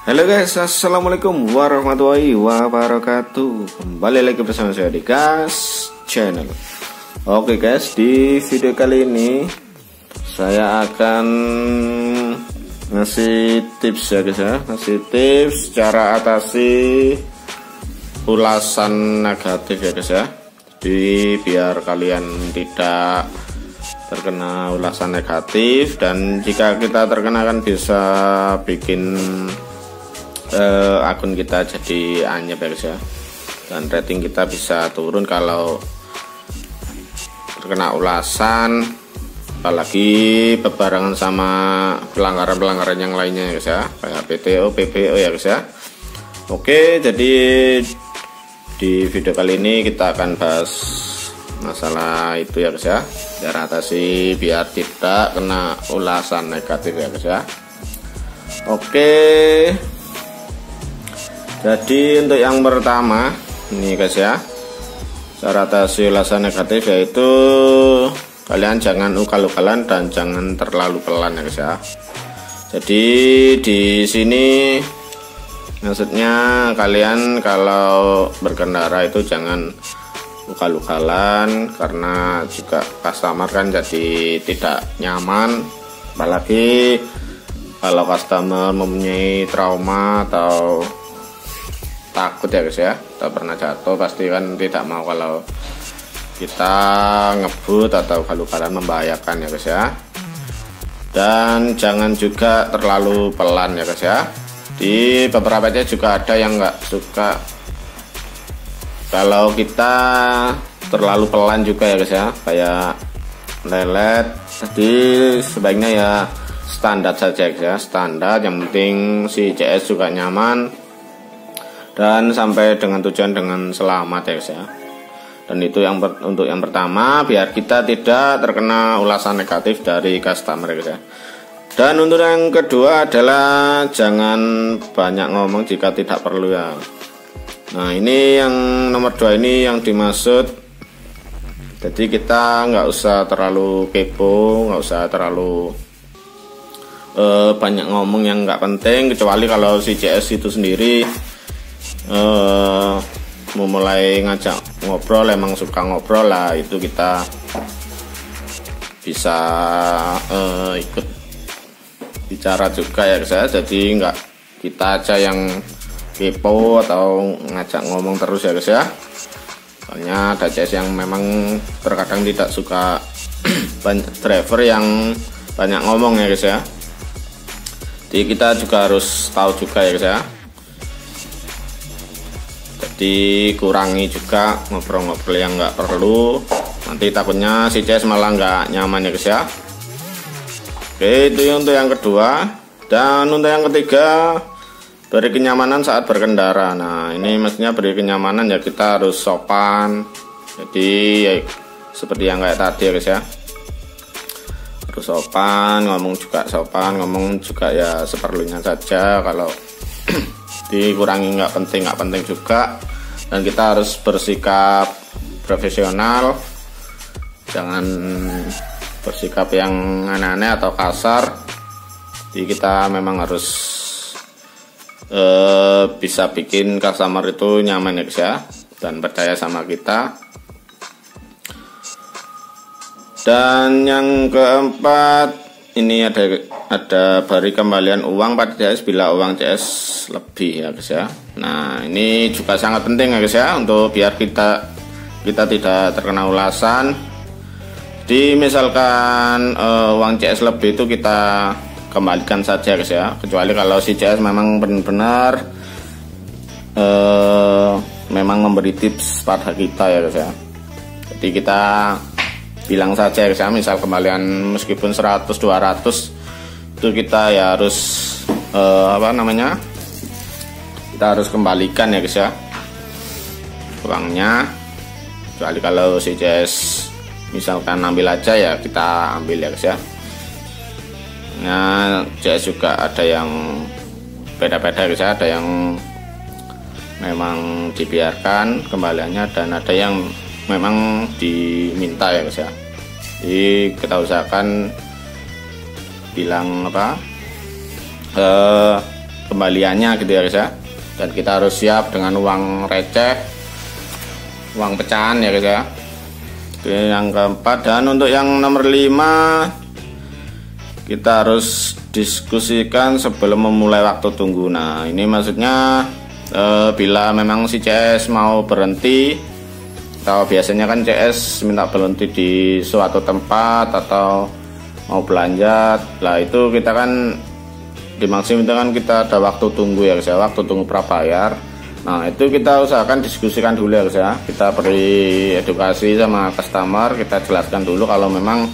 Halo guys, assalamualaikum warahmatullahi wabarakatuh. Kembali lagi bersama saya di Gas Channel. Oke guys, di video kali ini saya akan ngasih tips ya guys ya, ngasih tips cara atasi ulasan negatif ya guys ya. Jadi biar kalian tidak terkena ulasan negatif, dan jika kita terkena kan bisa bikin akun kita jadi anyep ya guys ya, dan rating kita bisa turun kalau terkena ulasan, apalagi bebarengan sama pelanggaran-pelanggaran yang lainnya ya guys ya, kayak PTO, PPO ya guys ya. Oke, jadi di video kali ini kita akan bahas masalah itu ya guys ya, cara atasi biar tidak kena ulasan negatif ya guys ya. Oke, jadi untuk yang pertama ini guys ya, cara atasi ulasan negatif yaitu kalian jangan ugal-ugalan dan jangan terlalu pelan ya guys ya. Jadi di sini maksudnya kalian kalau berkendara itu jangan ugal-ugalan, karena juga customer kan jadi tidak nyaman, apalagi kalau customer mempunyai trauma atau takut ya guys ya, atau pernah jatuh, pasti kan tidak mau kalau kita ngebut atau ugal-ugalan membahayakan ya guys ya. Dan jangan juga terlalu pelan ya guys ya. Di beberapa aja juga ada yang nggak suka kalau kita terlalu pelan juga ya guys ya, kayak lelet. Jadi sebaiknya ya standar saja guys ya, standar, yang penting si CS juga nyaman dan sampai dengan tujuan dengan selamat ya guys ya. Dan itu yang untuk yang pertama, biar kita tidak terkena ulasan negatif dari customer ya guys ya. Dan untuk yang kedua adalah jangan banyak ngomong jika tidak perlu ya. Nah ini yang nomor 2 ini yang dimaksud. Jadi kita nggak usah terlalu kepo, nggak usah terlalu banyak ngomong yang nggak penting, kecuali kalau si CS itu sendiri memulai ngajak ngobrol, emang suka ngobrol lah, itu kita bisa ikut bicara juga ya guys ya. Jadi nggak kita aja yang kepo atau ngajak ngomong terus ya guys ya. Soalnya ada CS yang memang terkadang tidak suka driver yang banyak ngomong ya guys ya. Jadi kita juga harus tahu juga ya guys ya. Jadi kurangi juga ngobrol-ngobrol yang nggak perlu, nanti takutnya si CS malah nggak nyaman ya guys ya. Oke, itu untuk yang kedua. Dan untuk yang ketiga, beri kenyamanan saat berkendara. Nah ini maksudnya beri kenyamanan ya, kita harus sopan. Jadi ya, seperti yang kayak tadi ya guys ya, harus sopan, ngomong juga ya seperlunya saja. Kalau dikurangi nggak penting juga. Dan kita harus bersikap profesional, jangan bersikap yang aneh-aneh atau kasar. Jadi kita memang harus bisa bikin customer itu nyaman ya guys ya, dan percaya sama kita. Dan yang keempat ini ada beri kembalian uang pada CS bila uang CS lebih ya guys ya. Nah ini juga sangat penting ya guys ya, untuk biar kita tidak terkena ulasan. Jadi misalkan uang CS lebih itu kita kembalikan saja guys ya, kecuali kalau si CS memang benar-benar memang memberi tips pada kita ya guys ya. Jadi kita bilang saja guys ya, misal kembalian meskipun 100-200 itu kita ya harus kita harus kembalikan ya guys ya uangnya. Kecuali kalau si CS misalkan ambil aja ya kita ambil ya guys ya. Nah CS juga ada yang beda-beda guys ya, ada yang memang dibiarkan kembaliannya, dan ada yang memang diminta ya guys ya. Jadi kita usahakan bilang kembaliannya gitu ya guys ya. Dan kita harus siap dengan uang receh, uang pecahan ya guys ya. Oke, yang keempat. Dan untuk yang nomor 5, kita harus diskusikan sebelum memulai waktu tunggu. Nah ini maksudnya bila memang si CS mau berhenti, atau biasanya kan CS minta berhenti di suatu tempat atau mau belanja, lah itu kita kan di maksimum itu kan kita ada waktu tunggu ya guys ya, waktu tunggu prabayar. Nah itu kita usahakan diskusikan dulu ya guys ya, kita beri edukasi sama customer, kita jelaskan dulu kalau memang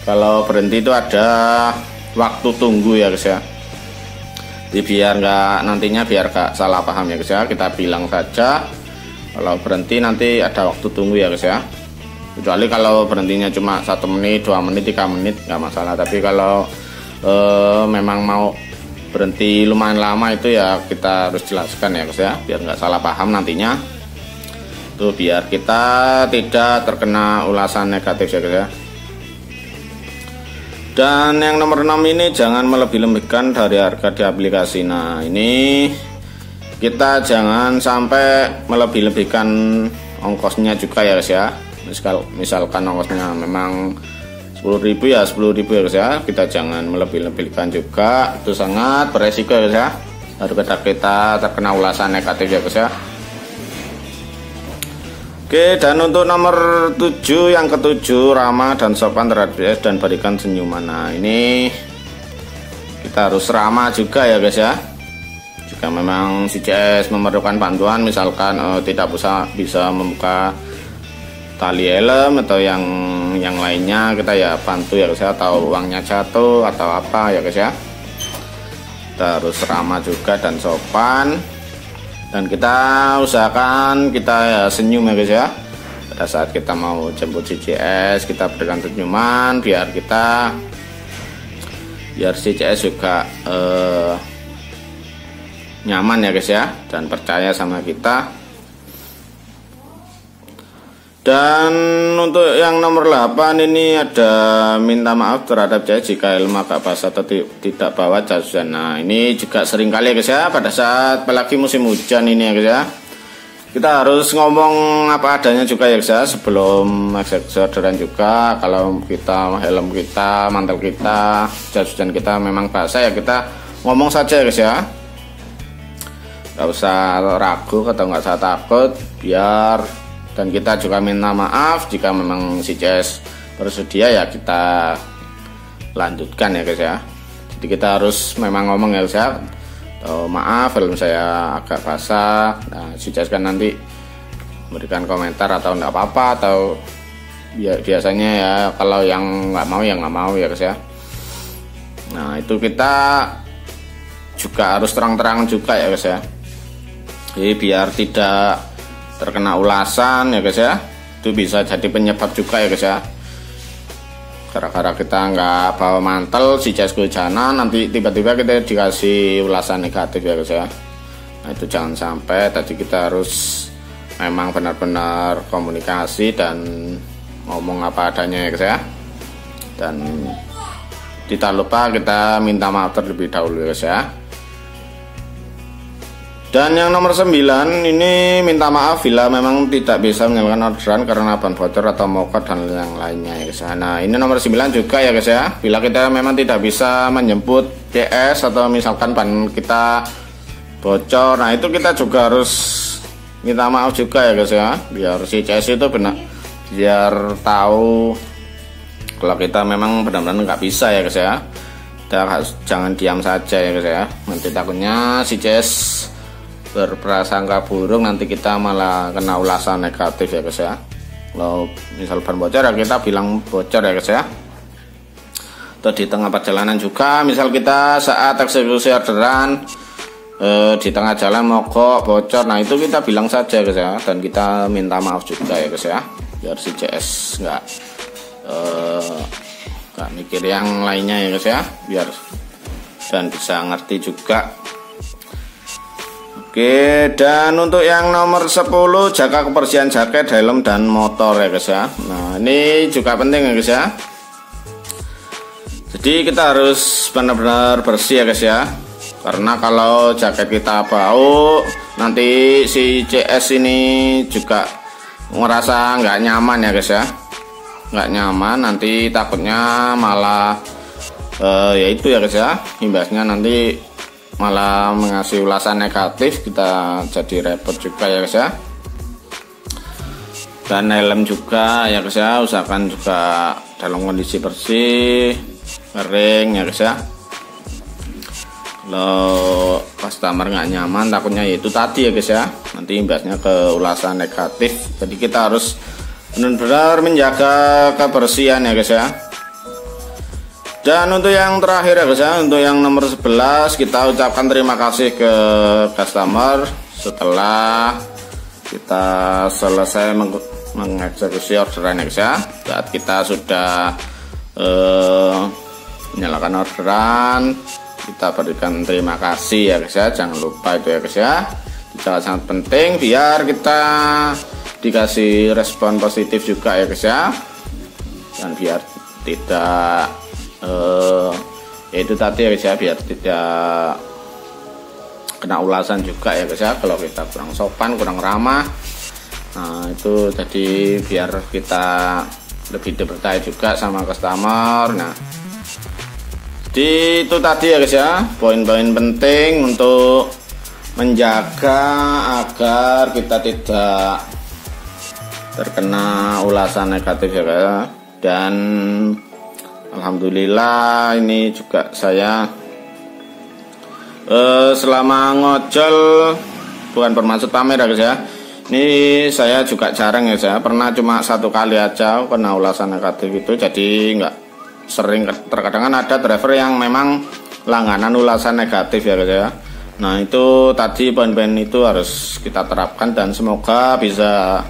kalau berhenti itu ada waktu tunggu ya guys ya. Jadi biar nantinya nggak salah paham ya guys ya, kita bilang saja kalau berhenti nanti ada waktu tunggu ya guys ya. Kecuali kalau berhentinya cuma 1 menit, 2 menit, 3 menit nggak masalah. Tapi kalau memang mau berhenti lumayan lama itu ya kita harus jelaskan ya guys ya, biar nggak salah paham nantinya. Tuh biar kita tidak terkena ulasan negatif ya guys ya. Dan yang nomor 6 ini, jangan melebih-lebihkan dari harga di aplikasi. Nah ini kita jangan sampai melebih-lebihkan ongkosnya juga ya guys ya. Misalkan ongkosnya memang 10.000 ya 10.000 ya guys ya, kita jangan melebih-lebihkan juga, itu sangat beresiko ya guys ya, daripada kita terkena ulasan negatif ya guys ya. Oke, dan untuk nomor 7, yang ke-7, ramah dan sopan terhadap CS dan berikan senyuman. Nah ini kita harus ramah juga ya guys ya. Jika memang si CS memerlukan bantuan, misalkan tidak bisa membuka tali helm atau yang lainnya, kita ya bantu ya guys ya, atau uangnya jatuh atau apa ya guys ya. Kita harus ramah juga dan sopan, dan kita usahakan kita ya senyum ya guys ya. Pada saat kita mau jemput si CS, kita berikan senyuman biar si CS juga nyaman ya guys ya, dan percaya sama kita. Dan untuk yang nomor 8 ini ada minta maaf terhadap CS jika helm agak basah atau tidak bawa jas hujan. Nah ini juga sering kali ya guys ya, pada saat apalagi musim hujan ini ya guys ya, kita harus ngomong apa adanya juga ya guys ya, sebelum eksekusi orderan juga. Kalau kita helm kita, mantel kita, jas hujan kita memang basah ya, kita ngomong saja ya guys ya, nggak usah ragu atau nggak usah takut, dan kita juga minta maaf jika memang si CS bersedia ya kita lanjutkan ya guys ya. Jadi kita harus memang ngomong ya guys ya, maaf helm saya agak basah. Nah si CS kan nanti memberikan komentar atau enggak apa-apa, atau biasanya ya kalau yang nggak mau ya nggak mau ya guys ya. Nah itu kita juga harus terang-terangan juga ya guys ya, jadi biar tidak terkena ulasan ya guys ya. Itu bisa jadi penyebab juga ya guys ya, gara-gara kita nggak bawa mantel, si CS kehujanan, nanti tiba-tiba kita dikasih ulasan negatif ya guys ya. Nah itu jangan sampai. Tadi kita harus memang benar-benar komunikasi dan ngomong apa adanya ya guys ya, dan tidak lupa kita minta maaf terlebih dahulu ya guys ya. Dan yang nomor 9 ini minta maaf bila memang tidak bisa menyelesaikan orderan karena ban bocor atau mogok dan yang lainnya ya guys. Nah ini nomor 9 juga ya guys ya, bila kita memang tidak bisa menjemput CS atau misalkan ban kita bocor, nah itu kita juga harus minta maaf juga ya guys ya, biar si CS itu biar tahu kalau kita memang benar-benar nggak bisa ya guys ya. Kita jangan diam saja ya guys ya, nanti takutnya si CS berprasangka buruk, nanti kita malah kena ulasan negatif ya guys ya. Kalau misal ban bocor ya kita bilang bocor ya guys ya. Atau di tengah perjalanan juga, misal kita saat eksekusi orderan di tengah jalan mogok bocor, nah itu kita bilang saja guys ya, dan kita minta maaf juga ya guys ya, biar si CS nggak mikir yang lainnya ya guys ya, biar dan bisa ngerti juga. Oke, dan untuk yang nomor 10, jaga kebersihan jaket, helm, dan motor ya guys ya. Nah ini juga penting ya guys ya, jadi kita harus benar-benar bersih ya guys ya. Karena kalau jaket kita bau, nanti si CS ini juga ngerasa nggak nyaman ya guys ya, nggak nyaman, nanti takutnya malah ya itu ya guys ya, imbasnya nanti malah mengasih ulasan negatif, kita jadi repot juga ya guys ya. Dan helm juga ya guys ya, usahakan juga dalam kondisi bersih, kering ya guys ya. Kalau customer nggak nyaman, takutnya yaitu tadi ya guys ya, nanti imbasnya ke ulasan negatif. Jadi kita harus benar-benar menjaga kebersihan ya guys ya. Dan untuk yang terakhir ya guys ya, untuk yang nomor 11, kita ucapkan terima kasih ke customer setelah kita selesai mengeksekusi orderan ya guys ya. Saat kita sudah menyalakan orderan, kita berikan terima kasih ya guys ya, jangan lupa itu ya guys ya, sangat penting biar kita dikasih respon positif juga ya guys ya, dan biar tidak ya itu tadi ya guys ya, biar tidak kena ulasan juga ya guys ya kalau kita kurang sopan, kurang ramah. Nah itu jadi biar kita lebih dipercaya juga sama customer. Nah jadi itu tadi ya guys ya, poin-poin penting untuk menjaga agar kita tidak terkena ulasan negatif ya guys ya. Dan alhamdulillah ini juga saya selama ngojol, bukan bermaksud pamer ya guys ya, ini saya juga jarang ya guys ya, pernah cuma 1 kali aja kena ulasan negatif itu. Jadi nggak sering, terkadang kan ada driver yang memang langganan ulasan negatif ya guys ya. Nah itu tadi poin-poin itu harus kita terapkan dan semoga bisa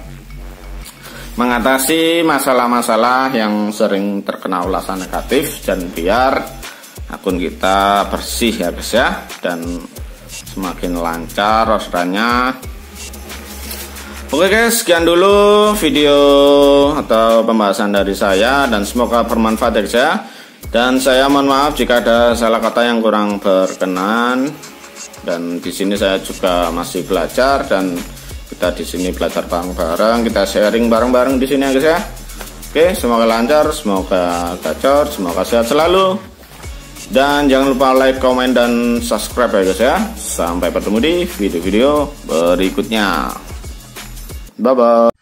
mengatasi masalah-masalah yang sering terkena ulasan negatif, dan biar akun kita bersih ya guys ya, dan semakin lancar orderannya. Oke guys, sekian dulu video atau pembahasan dari saya, dan semoga bermanfaat ya guys ya. Dan saya mohon maaf jika ada salah kata yang kurang berkenan. Dan di sini saya juga masih belajar, dan kita di sini belajar bareng-bareng, kita sharing bareng-bareng di sini ya guys ya. Oke, semoga lancar, semoga gacor, semoga sehat selalu. Dan jangan lupa like, komen, dan subscribe ya guys ya. Sampai bertemu di video-video berikutnya. Bye bye.